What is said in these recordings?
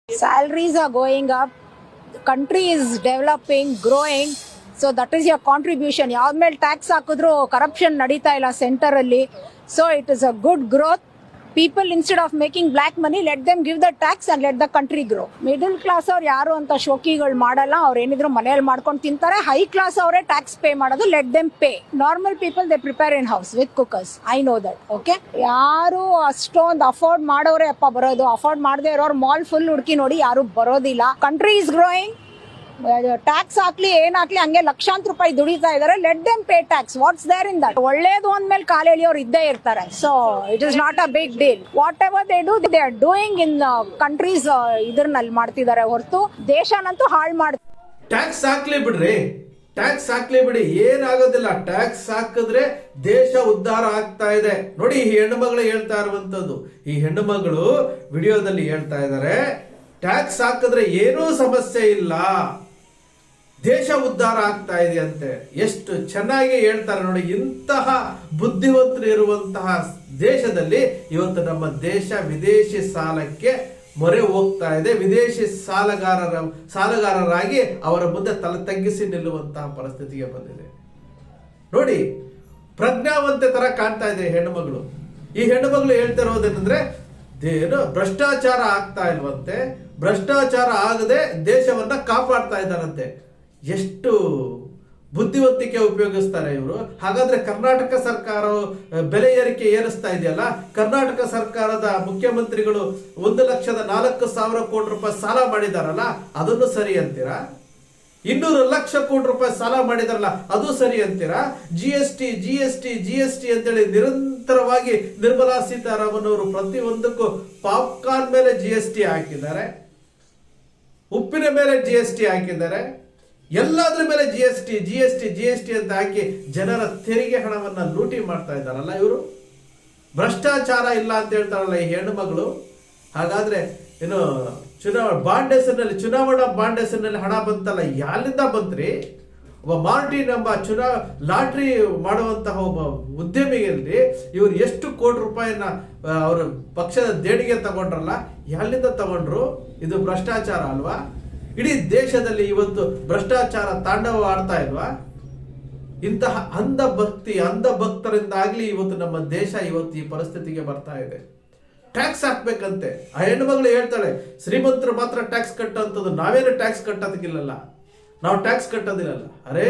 Salaries are going up, the country is developing, growing, so that is your contribution. ಯಾವ್ದ ಮೇಲೆ tax ಹಾಕಿದ್ರು corruption ನಡೀತಾ ಇಲ್ಲ centre ಅಲ್ಲಿ. So it is a good growth. People, instead of making black money, let them give the tax and let the country grow. Middle class ಅವ್ರು ಯಾರು ಅಂತ ಶೋಕಿಗಳು ಮಾಡಲ್ಲ, ಅವ್ರು ಏನಿದ್ರು ಮನೆಯಲ್ಲಿ ಮಾಡ್ಕೊಂಡು ತಿಂತಾರೆ. ಹೈ ಕ್ಲಾಸ್ ಅವರೇ ಟ್ಯಾಕ್ಸ್ ಪೇ ಮಾಡೋದು, let them pay. Normal people they prepare in house with cookers, I know that. Okay, ಯಾರು ಅಷ್ಟೊಂದು ಅಫೋರ್ಡ್ ಮಾಡೋರೇ ಅಪ್ಪ ಬರೋದು, ಅಫೋರ್ಡ್ ಮಾಡದೇ ಇರೋರು ಮಾಲ್ ಫುಲ್ ಹುಡುಕಿ ನೋಡಿ ಯಾರು ಬರೋದಿಲ್ಲ. ಕಂಟ್ರಿ ಇಸ್ ಗ್ರೋಯಿಂಗ್, ಟ್ಯಾಕ್ಸ್ ಹಾಕ್ಲಿ ಏನಾಗ್ಲಿ ಹಂಗೆ ಲಕ್ಷಾಂತರ ರೂಪಾಯಿ ದುಡಿತಾ ಇದಾರೆ. Let them pay tax, what's there in that. ಒಳ್ಳೇದು ಅಂದ್ಮೇಲೆ ಕಾಲ ಎಳಿಯೋರು ಇದ್ದೇ ಇರ್ತಾರೆ. So it is not a big deal. Whatever they do, they are doing in countries ಇದ್ರಲ್ಲಿ ಮಾಡ್ತಿದ್ದಾರೆ ಹೊರತು ದೇಶನಂತೂ ಹಾಳು ಮಾಡಿ. ಟ್ಯಾಕ್ಸ್ ಹಾಕ್ಲಿ ಬಿಡ್ರಿ, ಟ್ಯಾಕ್ಸ್ ಹಾಕ್ಲಿ ಬಿಡಿ, ಏನಾಗೋದಿಲ್ಲ. ಟ್ಯಾಕ್ಸ್ ಹಾಕಿದ್ರೆ ದೇಶ ಉದ್ಧಾರ ಆಗ್ತಾ ಇದೆ. ನೋಡಿ, ಈ ಹೆಣ್ಣು ಮಗಳು ಹೇಳ್ತಾ ಇರುವಂತದ್ದು, ಈ ಹೆಣ್ಣು ಮಗಳು ವಿಡಿಯೋದಲ್ಲಿ ಹೇಳ್ತಾ ಇದ್ದಾರೆ, ಟ್ಯಾಕ್ಸ್ ಹಾಕಿದ್ರೆ ಏನೂ ಸಮಸ್ಯೆ ಇಲ್ಲ, ದೇಶ ಉದ್ಧಾರ ಆಗ್ತಾ ಇದೆ ಅಂತೆ. ಎಷ್ಟು ಚೆನ್ನಾಗಿ ಹೇಳ್ತಾರೆ ನೋಡಿ. ಇಂತಹ ಬುದ್ಧಿವಂತರು ಇರುವಂತಹ ದೇಶದಲ್ಲಿ ಇವತ್ತು ನಮ್ಮ ದೇಶ ವಿದೇಶಿ ಸಾಲಕ್ಕೆ ಮೊರೆ ಹೋಗ್ತಾ ಇದೆ. ವಿದೇಶಿ ಸಾಲಗಾರರಾಗಿ ಅವರ ಮುಂದೆ ತಲೆ ತಗ್ಗಿಸಿ ನಿಲ್ಲುವಂತಹ ಪರಿಸ್ಥಿತಿಗೆ ಬಂದಿದೆ. ನೋಡಿ, ಪ್ರಜ್ಞಾವಂತೆ ತರ ಕಾಣ್ತಾ ಇದೆ ಹೆಣ್ಣು ಮಗಳು. ಈ ಹೆಣ್ಣು ಮಗಳು ಹೇಳ್ತಾ ಇರೋದೇನಂದ್ರೆ, ಏನು ಭ್ರಷ್ಟಾಚಾರ ಆಗ್ತಾ ಇಲ್ವಂತೆ, ಭ್ರಷ್ಟಾಚಾರ ಆಗದೆ ದೇಶವನ್ನ ಕಾಪಾಡ್ತಾ ಇದ್ದಾರಂತೆ. ಎಷ್ಟು ಬುದ್ಧಿವಂತಿಕೆ ಉಪಯೋಗಿಸ್ತಾರೆ ಇವರು. ಹಾಗಾದ್ರೆ ಕರ್ನಾಟಕ ಸರ್ಕಾರ ಬೆಲೆ ಏರಿಕೆ ಏರಿಸ್ತಾ ಇದೆಯಲ್ಲ, ಕರ್ನಾಟಕ ಸರ್ಕಾರದ ಮುಖ್ಯಮಂತ್ರಿಗಳು 1,04,000 ಕೋಟಿ ರೂಪಾಯಿ ಸಾಲ ಮಾಡಿದಾರಲ್ಲ, ಅದನ್ನು ಸರಿ ಅಂತೀರಾ? 200 ಲಕ್ಷ ಕೋಟಿ ರೂಪಾಯಿ ಸಾಲ ಮಾಡಿದಾರಲ್ಲ, ಅದು ಸರಿ ಅಂತೀರಾ? ಜಿ ಎಸ್ ಟಿ ಅಂತೇಳಿ ನಿರಂತರವಾಗಿ ನಿರ್ಮಲಾ ಸೀತಾರಾಮನ್ ಅವರು ಪ್ರತಿಯೊಂದಕ್ಕೂ ಪಾಪ್ಕಾರ್ನ್ ಮೇಲೆ GST ಹಾಕಿದ್ದಾರೆ, ಉಪ್ಪಿನ ಮೇಲೆ GST ಹಾಕಿದ್ದಾರೆ, ಎಲ್ಲಾದ್ರ ಮೇಲೆ ಜಿ ಎಸ್ ಟಿ ಅಂತ ಹಾಕಿ ಜನರ ತೆರಿಗೆ ಹಣವನ್ನ ಲೂಟಿ ಮಾಡ್ತಾ ಇದ್ದಾರಲ್ಲ ಇವರು. ಭ್ರಷ್ಟಾಚಾರ ಇಲ್ಲ ಅಂತ ಹೇಳ್ತಾರಲ್ಲ ಈ ಹೆಣ್ಣು ಮಗಳು. ಹಾಗಾದ್ರೆ ಏನು ಚುನಾವಣಾ ಬಾಂಡ್ ಹೆಸರಿನಲ್ಲಿ ಹಣ ಬಂತಲ್ಲ, ಯಾಲಿಂದ ಬಂತ್ರಿ? ಒಬ್ಬ ಮಾರ್ಟಿನ್ ಎಂಬ ಲಾಟ್ರಿ ಮಾಡುವಂತಹ ಒಬ್ಬ ಉದ್ಯಮಿಯಲ್ಲಿ ಇವರು ಎಷ್ಟು ಕೋಟಿ ರೂಪಾಯಿನ ಅವರ ಪಕ್ಷದ ದೇಣಿಗೆ ತಗೊಂಡ್ರಲ್ಲ, ಯಾಲಿಂದ ತಗೊಂಡ್ರು? ಇದು ಭ್ರಷ್ಟಾಚಾರ ಅಲ್ವಾ? ಇಡೀ ದೇಶದಲ್ಲಿ ಇವತ್ತು ಭ್ರಷ್ಟಾಚಾರ ತಾಂಡವ ಆಡ್ತಾ ಇಲ್ವಾ? ಇಂತಹ ಅಂಧ ಭಕ್ತರಿಂದಾಗ್ಲಿ ಇವತ್ತು ನಮ್ಮ ದೇಶ ಇವತ್ತು ಈ ಪರಿಸ್ಥಿತಿಗೆ ಬರ್ತಾ ಇದೆ. ಟ್ಯಾಕ್ಸ್ ಹಾಕ್ಬೇಕಂತೆ. ಆ ಹೆಣ್ಣು ಮಗಳು ಹೇಳ್ತಾಳೆ, ಶ್ರೀಮಂತರು ಮಾತ್ರ ಟ್ಯಾಕ್ಸ್ ಕಟ್ಟುವಂಥದ್ದು, ನಾವೇನು ಟ್ಯಾಕ್ಸ್ ಕಟ್ಟೋದಕ್ಕಿಲ್ಲಲ್ಲ, ನಾವು ಟ್ಯಾಕ್ಸ್ ಕಟ್ಟೋದಿಲ್ಲಲ್ಲ. ಅರೆ,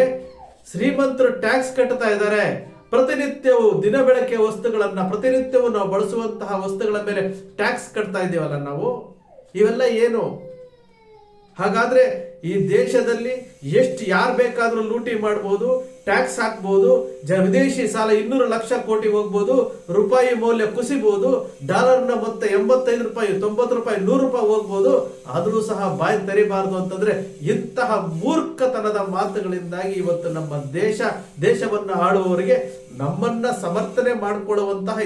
ಶ್ರೀಮಂತರು ಟ್ಯಾಕ್ಸ್ ಕಟ್ತಾ ಇದ್ದಾರೆ. ಪ್ರತಿನಿತ್ಯವೂ ದಿನ ಬೆಳಕೆ ವಸ್ತುಗಳನ್ನ, ಪ್ರತಿನಿತ್ಯವೂ ನಾವು ಬಳಸುವಂತಹ ವಸ್ತುಗಳ ಮೇಲೆ ಟ್ಯಾಕ್ಸ್ ಕಟ್ತಾ ಇದ್ದೀವಲ್ಲ ನಾವು. ಇವೆಲ್ಲ ಏನು? ಹಾಗಾದ್ರೆ ಈ ದೇಶದಲ್ಲಿ ಯಾರು ಬೇಕಾದ್ರೂ ಲೂಟಿ ಮಾಡಬಹುದು, ಟ್ಯಾಕ್ಸ್ ಹಾಕ್ಬಹುದು, ವಿದೇಶಿ ಸಾಲ 200 ಲಕ್ಷ ಕೋಟಿ ಹೋಗ್ಬೋದು, ರೂಪಾಯಿ ಮೌಲ್ಯ ಕುಸಿಬಹುದು, ಡಾಲರ್ನ ಮೊತ್ತ 85 ರೂಪಾಯಿ, 90 ರೂಪಾಯಿ, 100 ರೂಪಾಯಿ ಹೋಗ್ಬೋದು. ಆದ್ರೂ ಸಹ ಬಾಯಿ ತೆರಿಬಾರದು ಅಂತಂದ್ರೆ ಇಂತಹ ಮೂರ್ಖತನದ ಮಾತುಗಳಿಂದಾಗಿ ಇವತ್ತು ನಮ್ಮ ದೇಶವನ್ನ ಆಳುವವರಿಗೆ ನಮ್ಮನ್ನ ಸಮರ್ಥನೆ ಮಾಡಿಕೊಳ್ಳುವಂತಹ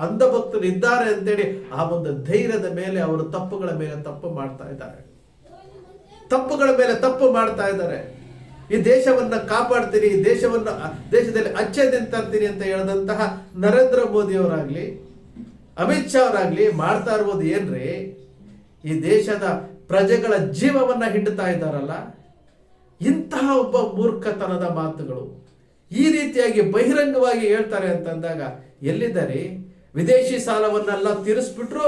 ಅಂಧ ಭಕ್ತರು ಇದ್ದಾರೆ ಅಂತೇಳಿ ಆ ಒಂದು ಧೈರ್ಯದ ಮೇಲೆ ಅವರು ತಪ್ಪುಗಳ ಮೇಲೆ ತಪ್ಪು ಮಾಡ್ತಾ ಇದ್ದಾರೆ, ತಪ್ಪುಗಳ ಮೇಲೆ ತಪ್ಪು ಮಾಡ್ತಾ ಇದ್ದಾರೆ. ಈ ದೇಶವನ್ನ ಕಾಪಾಡ್ತೀನಿ, ದೇಶದಲ್ಲಿ ಅಚ್ಚೇದಿನ್ ತರ್ತೀನಿ ಅಂತ ಹೇಳಿದಂತಹ ನರೇಂದ್ರ ಮೋದಿ ಅವರಾಗ್ಲಿ, ಅಮಿತ್ ಶಾ ಅವರಾಗ್ಲಿ ಮಾಡ್ತಾ ಇರ್ಬೋದು ಏನ್ರಿ? ಈ ದೇಶದ ಪ್ರಜೆಗಳ ಜೀವವನ್ನ ಹಿಂಡುತ್ತಾ ಇದ್ದಾರಲ್ಲ. ಇಂತಹ ಒಬ್ಬ ಮೂರ್ಖತನದ ಮಾತುಗಳು ಈ ರೀತಿಯಾಗಿ ಬಹಿರಂಗವಾಗಿ ಹೇಳ್ತಾರೆ ಅಂತಂದಾಗ ಎಲ್ಲಿದ್ದಾರೆ? ವಿದೇಶಿ ಸಾಲವನ್ನೆಲ್ಲ ತೀರಿಸ್ಬಿಟ್ರು,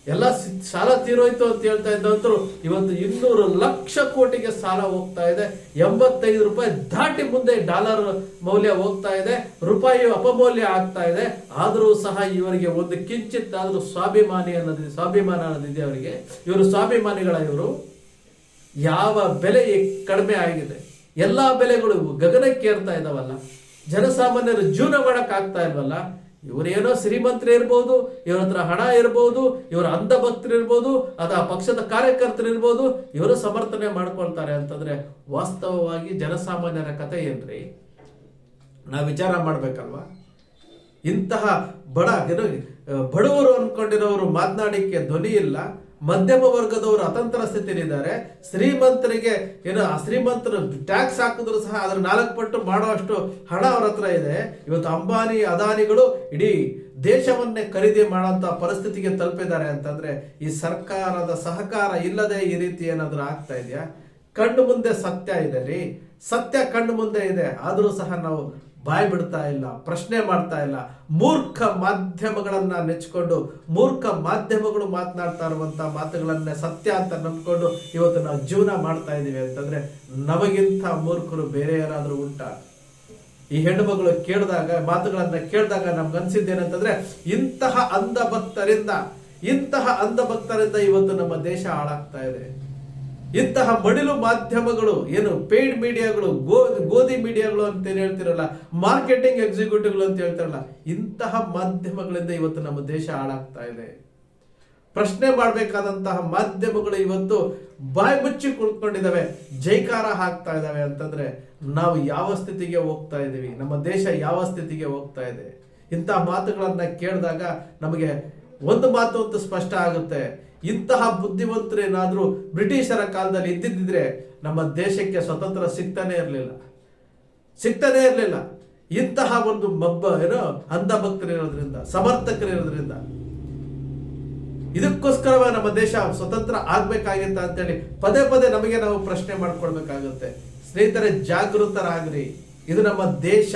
ಎಲ್ಲ ಸಾಲ ತೀರೋಯ್ತು ಅಂತ ಹೇಳ್ತಾ ಇದ್ದಂತರು ಇವತ್ತು 200 ಲಕ್ಷ ಕೋಟಿಗೆ ಸಾಲ ಹೋಗ್ತಾ ಇದೆ. 85 ರೂಪಾಯಿ ದಾಟಿ ಮುಂದೆ ಡಾಲರ್ ಮೌಲ್ಯ ಹೋಗ್ತಾ ಇದೆ, ರೂಪಾಯಿ ಅಪಮೌಲ್ಯ ಆಗ್ತಾ ಇದೆ. ಆದರೂ ಸಹ ಇವರಿಗೆ ಒಂದು ಕಿಂಚಿತ್ ಆದ್ರೂ ಸ್ವಾಭಿಮಾನ ಅನ್ನೋದಿದೆ ಅವರಿಗೆ. ಇವರು ಸ್ವಾಭಿಮಾನಿಗಳ ಇವರು. ಯಾವ ಬೆಲೆ ಕಡಿಮೆ ಆಗಿದೆ, ಎಲ್ಲಾ ಬೆಲೆಗಳು ಗಗನಕ್ಕೇರ್ತಾ ಇದಾವಲ್ಲ, ಜನಸಾಮಾನ್ಯರು ಜೀವನ ಮಾಡಕ್ ಆಗ್ತಾ ಇಲ್ವಲ್ಲ. ಇವರೇನೋ ಶ್ರೀಮಂತರು ಇರ್ಬೋದು, ಇವ್ರ ಹತ್ರ ಹಣ ಇರ್ಬೋದು, ಇವರ ಅಂಧ ಭಕ್ತರು ಇರ್ಬೋದು, ಅಥವಾ ಪಕ್ಷದ ಕಾರ್ಯಕರ್ತರು ಇರ್ಬೋದು, ಇವರು ಸಮರ್ಥನೆ ಮಾಡ್ಕೊಳ್ತಾರೆ ಅಂತಂದ್ರೆ ವಾಸ್ತವವಾಗಿ ಜನಸಾಮಾನ್ಯರ ಕಥೆ ಏನ್ರಿ? ನಾವು ವಿಚಾರ ಮಾಡ್ಬೇಕಲ್ವಾ? ಇಂತಹ ಬಡವರು ಅನ್ಕೊಂಡಿರೋರು ಮಾತನಾಡಿಕೆ ಧ್ವನಿ ಇಲ್ಲ. ಮಧ್ಯಮ ವರ್ಗದವರು ಅತಂತ್ರ ಸ್ಥಿತಿಲಿದ್ದಾರೆ. ಶ್ರೀಮಂತರಿಗೆ ಏನು ಶ್ರೀಮಂತರು ಟ್ಯಾಕ್ಸ್ ಹಾಕಿದ್ರು ಸಹ ಅದ್ರ 4 ಪಟ್ಟು ಮಾಡುವಷ್ಟು ಹಣ ಅವ್ರ ಹತ್ರ ಇದೆ. ಇವತ್ತು ಅಂಬಾನಿ ಅದಾನಿಗಳು ಇಡೀ ದೇಶವನ್ನೇ ಖರೀದಿ ಮಾಡುವಂತ ಪರಿಸ್ಥಿತಿಗೆ ತಲುಪಿದ್ದಾರೆ ಅಂತಂದ್ರೆ ಈ ಸರ್ಕಾರದ ಸಹಕಾರ ಇಲ್ಲದೆ ಈ ರೀತಿ ಏನಾದ್ರೂ ಆಗ್ತಾ ಇದೆಯಾ? ಕಣ್ಣು ಮುಂದೆ ಸತ್ಯ ಇದೆ ರೀ, ಸತ್ಯ ಕಣ್ಣು ಮುಂದೆ ಇದೆ, ಆದ್ರೂ ಸಹ ನಾವು ಬಾಯ್ ಬಿಡ್ತಾ ಇಲ್ಲ, ಪ್ರಶ್ನೆ ಮಾಡ್ತಾ ಇಲ್ಲ. ಮೂರ್ಖ ಮಾಧ್ಯಮಗಳನ್ನ ನೆಚ್ಕೊಂಡು ಮೂರ್ಖ ಮಾಧ್ಯಮಗಳು ಮಾತನಾಡ್ತಾ ಇರುವಂತ ಮಾತುಗಳನ್ನೇ ಸತ್ಯ ಅಂತ ನಂಬ್ಕೊಂಡು ಇವತ್ತು ನಾವು ಜೀವನ ಮಾಡ್ತಾ ಇದೀವಿ ಅಂತಂದ್ರೆ ನಮಗಿಂತ ಮೂರ್ಖರು ಬೇರೆ ಯಾರಾದ್ರೂ ಉಂಟಾ? ಈ ಹೆಣ್ಣು ಮಗಳು ಮಾತುಗಳನ್ನ ಕೇಳಿದಾಗ ನಮ್ಗೆ ಅನ್ಸಿದ್ದೇನಂತಂದ್ರೆ ಇಂತಹ ಅಂಧಭಕ್ತರಿಂದ ಇವತ್ತು ನಮ್ಮ ದೇಶ ಹಾಳಾಗ್ತಾ ಇದೆ. ಇಂತಹ ಮಡಿಲು ಮಾಧ್ಯಮಗಳು ಏನು ಪೇಯ್ಡ್ ಮೀಡಿಯಾಗಳು, ಗೋಧಿ ಮೀಡಿಯಾಗಳು ಅಂತ ಹೇಳ್ತಿರಲ್ಲ, ಮಾರ್ಕೆಟಿಂಗ್ ಎಕ್ಸಿಕ್ಯೂಟಿವ್ಗಳು ಅಂತ ಹೇಳ್ತಾರಲ್ಲ, ಇಂತಹ ಮಾಧ್ಯಮಗಳಿಂದ ಇವತ್ತು ನಮ್ಮ ದೇಶ ಹಾಳಾಗ್ತಾ ಇದೆ. ಪ್ರಶ್ನೆ ಮಾಡಬೇಕಾದಂತಹ ಮಾಧ್ಯಮಗಳು ಇವತ್ತು ಬಾಯಿ ಮುಚ್ಚಿ ಕುಳಿತುಕೊಂಡಿದ್ದಾವೆ, ಜೈಕಾರ ಹಾಕ್ತಾ ಇದ್ದಾವೆ ಅಂತಂದ್ರೆ ನಾವು ಯಾವ ಸ್ಥಿತಿಗೆ ಹೋಗ್ತಾ ಇದೀವಿ, ನಮ್ಮ ದೇಶ ಯಾವ ಸ್ಥಿತಿಗೆ ಹೋಗ್ತಾ ಇದೆ? ಇಂತಹ ಮಾತುಗಳನ್ನ ಕೇಳಿದಾಗ ನಮಗೆ ಒಂದು ಮಾತು ಅಂತೂ ಸ್ಪಷ್ಟ ಆಗುತ್ತೆ, ಇಂತಹ ಬುದ್ಧಿವಂತರು ಏನಾದ್ರೂ ಬ್ರಿಟಿಷರ ಕಾಲದಲ್ಲಿ ಇದ್ದಿದ್ರೆ ನಮ್ಮ ದೇಶಕ್ಕೆ ಸ್ವತಂತ್ರ ಸಿಗ್ತಾನೆ ಇರಲಿಲ್ಲ. ಇಂತಹ ಒಂದು ಅಂಧಭಕ್ತರಿರೋದ್ರಿಂದ, ಸಮರ್ಥಕರಿರೋದ್ರಿಂದ ಇದಕ್ಕೋಸ್ಕರ ನಮ್ಮ ದೇಶ ಸ್ವತಂತ್ರ ಆಗ್ಬೇಕಾಗಿತ್ತ ಅಂತೇಳಿ ಪದೇ ಪದೇ ನಮಗೆ ನಾವು ಪ್ರಶ್ನೆ ಮಾಡ್ಕೊಳ್ಬೇಕಾಗುತ್ತೆ. ಸ್ನೇಹಿತರೆ, ಜಾಗೃತರಾಗ್ರಿ. ಇದು ನಮ್ಮ ದೇಶ.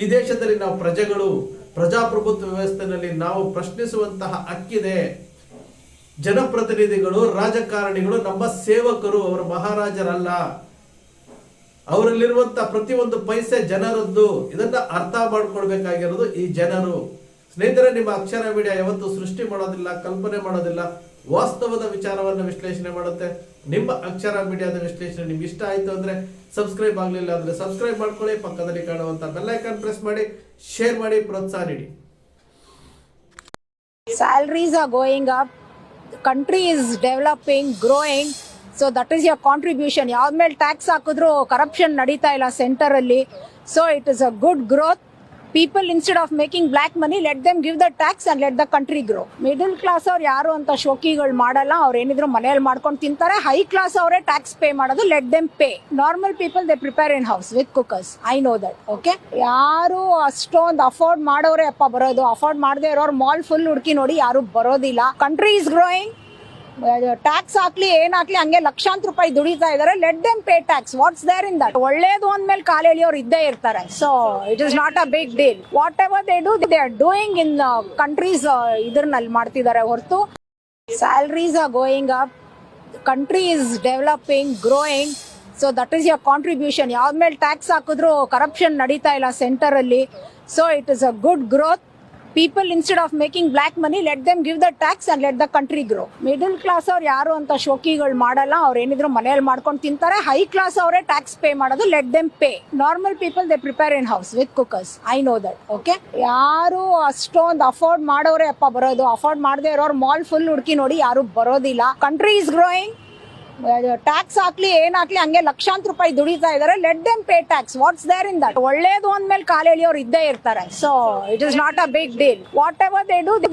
ಈ ದೇಶದಲ್ಲಿ ನಾವು ಪ್ರಜೆಗಳು, ಪ್ರಜಾಪ್ರಭುತ್ವ ವ್ಯವಸ್ಥೆಯಲ್ಲಿ ನಾವು ಪ್ರಶ್ನಿಸುವಂತಹ ಹಕ್ಕಿದೆ. ಜನಪ್ರತಿನಿಧಿಗಳು, ರಾಜಕಾರಣಿಗಳು ನಮ್ಮ ಸೇವಕರು, ಅವರು ಮಹಾರಾಜರಲ್ಲ. ಅವರಲ್ಲಿರುವಂತಹ ಪ್ರತಿಯೊಂದು ಪೈಸೆ ಜನರದ್ದು. ಇದನ್ನ ಅರ್ಥ ಮಾಡ್ಕೊಳ್ಬೇಕಾಗಿರೋದು ಈ ಜನರು. ಸ್ನೇಹಿತರೆ, ನಿಮ್ಮ ಅಕ್ಷರ ಮೀಡಿಯಾ ಯಾವತ್ತು ಸೃಷ್ಟಿ ಮಾಡೋದಿಲ್ಲ, ಕಲ್ಪನೆ ಮಾಡೋದಿಲ್ಲ, ವಾಸ್ತವದ ವಿಚಾರವನ್ನು ವಿಶ್ಲೇಷಣೆ ಮಾಡುತ್ತೆ. ನಿಮ್ಮ ಅಕ್ಷರ ಮೀಡಿಯಾದ ವಿಶ್ಲೇಷಣೆ ನಿಮ್ಗೆ ಇಷ್ಟ ಆಯ್ತು ಅಂದ್ರೆ ಸಬ್ಸ್ಕ್ರೈಬ್ ಆಗಲಿಲ್ಲ ಅಂದ್ರೆ ಸಬ್ಸ್ಕ್ರೈಬ್ ಮಾಡ್ಕೊಳ್ಳಿ, ಪಕ್ಕದಲ್ಲಿ ಕಾಣುವಂತ ಬೆಲ್ ಐಕಾನ್ ಪ್ರೆಸ್ ಮಾಡಿ, ಶೇರ್ ಮಾಡಿ, ಪ್ರೋತ್ಸಾಹ ನೀಡಿ. Salaries are going up, the country is developing, growing, so that is your contribution. ಯಾವ್ದ ಮೇಲೆ ಟ್ಯಾಕ್ಸ್ ಹಾಕಿದ್ರು ಕರಪ್ಷನ್ ನಡೀತಾ ಇಲ್ಲ ಸೆಂಟರ್ ಅಲ್ಲಿ. So it is a good growth. People, instead of making black money, let them give the tax and let the country grow. Middle class ಅವ್ರು ಯಾರು ಅಂತ ಶೋಕಿಗಳು ಮಾಡಲ್ಲ, ಅವ್ರು ಏನಿದ್ರು ಮನೆಯಲ್ಲಿ ಮಾಡ್ಕೊಂಡು ತಿಂತಾರೆ. ಹೈ ಕ್ಲಾಸ್ ಅವರೇ ಟ್ಯಾಕ್ಸ್ ಪೇ ಮಾಡೋದು, let them pay. Normal people they prepare in house with cookers, I know that. Okay, ಯಾರು ಅಷ್ಟೊಂದು ಅಫೋರ್ಡ್ ಮಾಡೋರೇ ಅಪ್ಪ ಬರೋದು, ಅಫೋರ್ಡ್ ಮಾಡದೇ ಇರೋರು ಮಾಲ್ ಫುಲ್ ಹುಡುಕಿ ನೋಡಿ ಯಾರು ಬರೋದಿಲ್ಲ. Country is growing. ಟ್ಯಾಕ್ಸ್ ಹಾಕ್ಲಿ ಏನಾಗ್ಲಿ ಹಂಗೆ ಲಕ್ಷಾಂತರ ರೂಪಾಯಿ ದುಡಿತಾ ಇದಾರೆ, let them pay tax. What's there in that? ಒಳ್ಳೇದು ಅಂದ್ಮೇಲೆ ಕಾಲು ಎಳಿಯೋರು ಇದ್ದೇ ಇರ್ತಾರೆ. So it is not a big deal. Whatever they do, they are doing in countries ಇದ್ರಲ್ಲಿ ಮಾಡ್ತಿದ್ದಾರೆ ಹೊರತು. Salaries are going up, country is developing, growing, so that is your contribution. ಯಾವ್ದ ಮೇಲೆ ಟ್ಯಾಕ್ಸ್ ಹಾಕಿದ್ರು ಕರಪ್ಷನ್ ನಡೀತಾ ಇಲ್ಲ centre ಅಲ್ಲಿ. So it is a good growth. People, instead of making black money, let them give the tax and let the country grow. Middle class ಅವ್ರು ಯಾರು ಅಂತ ಶೋಕಿಗಳು ಮಾಡಲ್ಲ, ಅವ್ರು ಏನಿದ್ರು ಮನೆಯಲ್ಲಿ ಮಾಡ್ಕೊಂಡು ತಿಂತಾರೆ. ಹೈ ಕ್ಲಾಸ್ ಅವರೇ ಟ್ಯಾಕ್ಸ್ ಪೇ ಮಾಡೋದು, let them pay. Normal people they prepare in house with cookers, I know that. Okay, ಯಾರು ಅಷ್ಟೊಂದು ಅಫೋರ್ಡ್ ಮಾಡೋರೇ ಅಪ್ಪ ಬರೋದು, ಅಫೋರ್ಡ್ ಮಾಡದೇ ಇರೋರು ಮಾಲ್ ಫುಲ್ ಹುಡುಕಿ ನೋಡಿ ಯಾರು ಬರೋದಿಲ್ಲ. Country is growing. ಟ್ಯಾಕ್ಸ್ ಹಾಕ್ಲಿ ಏನಾಗ್ಲಿ ಹಂಗೆ ಲಕ್ಷಾಂತರ ರೂಪಾಯಿ ದುಡಿತಾ ಇದಾರೆ, let them pay tax. What's there in that? ಒಳ್ಳೇದು ಅಂದ್ಮೇಲೆ ಕಾಲು ಎಳಿಯೋರು ಇದ್ದೇ ಇರ್ತಾರೆ. So it is not a big deal. Whatever they do, they